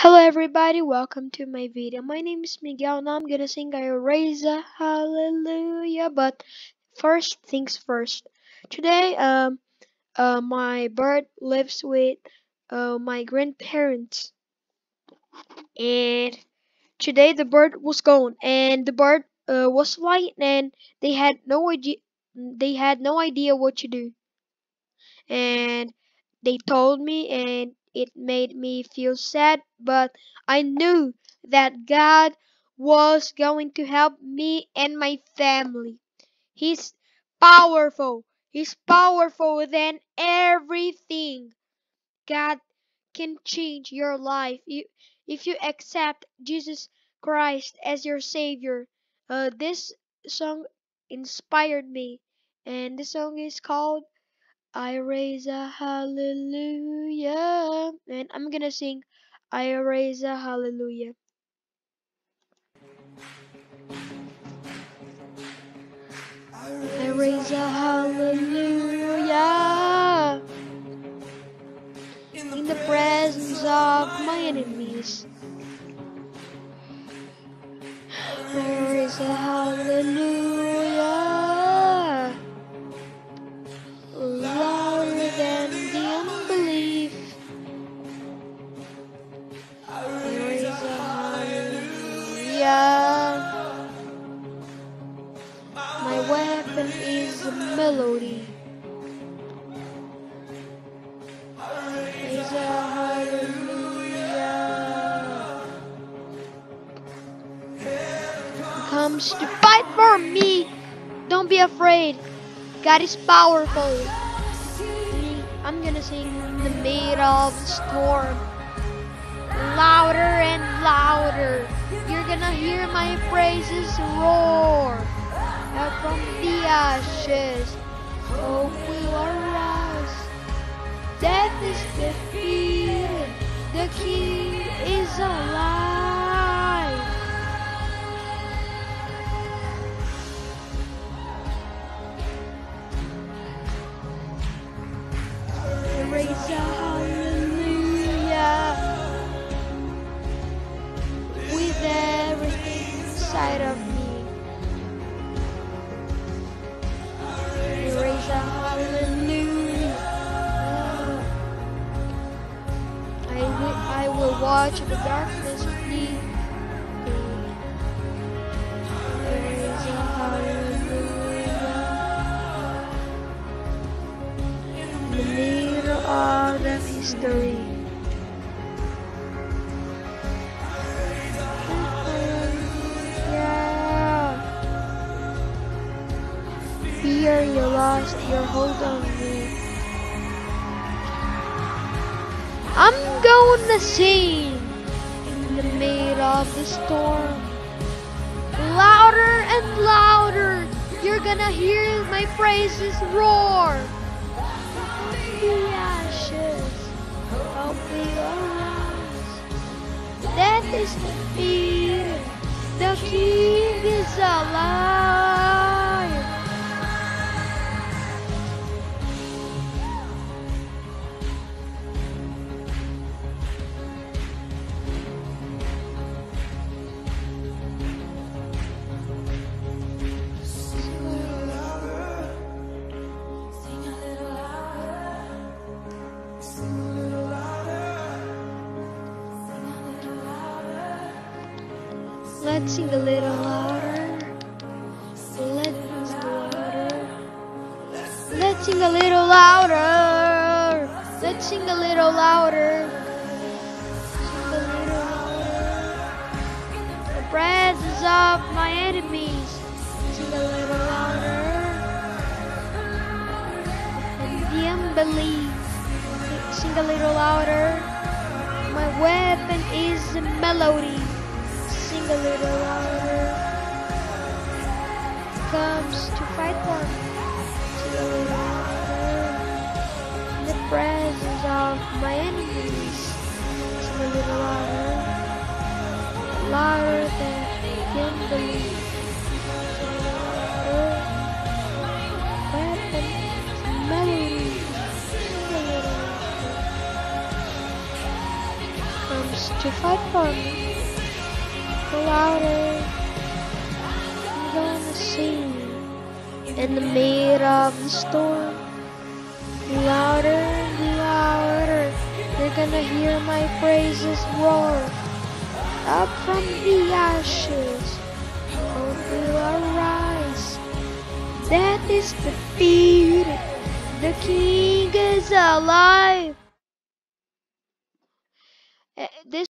Hello everybody, welcome to my video. My name is Miguel and I'm gonna sing I Raise a Hallelujah. But first things first. Today my bird lives with my grandparents, and today the bird was gone, and the bird was flying, and they had no idea what to do, and they told me, and it made me feel sad, but I knew that God was going to help me and my family. He's powerful. He's powerful than everything. God can change your life if you accept Jesus Christ as your Savior. This song inspired me, and the song is called I raise a hallelujah. And I'm gonna sing I raise a hallelujah. I raise a hallelujah in the presence of my enemies. I raise a hallelujah louder than the unbelief. I raise a hallelujah. My weapon is a melody. Raise a hallelujah. He comes to fight for me. Don't be afraid. God is powerful. I'm gonna sing in the middle of the storm. Louder and louder. You're gonna hear my praises roar. Out from the ashes, hope will arise. Death is defeated, the King is alive. Raise a hallelujah with everything inside of me. Raise a hallelujah. I will watch the darkness flee. Raise a hallelujah in the middle of the history. Fear you lost your hold on me. I'm gonna sing in the middle of the storm. Louder and louder, you're gonna hear my praises roar. The ashes, hope will arise. Death is defeated, the King is alive. Let's sing a little louder. Let's sing louder. Let's sing a little louder. Let's sing a little louder. Sing a little louder. The presence of my enemies. Sing a little louder. And the unbelief. Sing a little louder. My weapon is a melody. Sing a little louder. Comes to fight for me. Sing a little louder. In the presence of my enemies. Sing a little louder. Louder than I can believe. Sing a little louder. Weapon is melody. Sing a little louder. Comes angels to fight for me. The louder I'm gonna sing in the mid of the storm. Louder, louder, you're gonna hear my praises roar. Up from the ashes, hope will arise. Death is defeated, the King is alive. This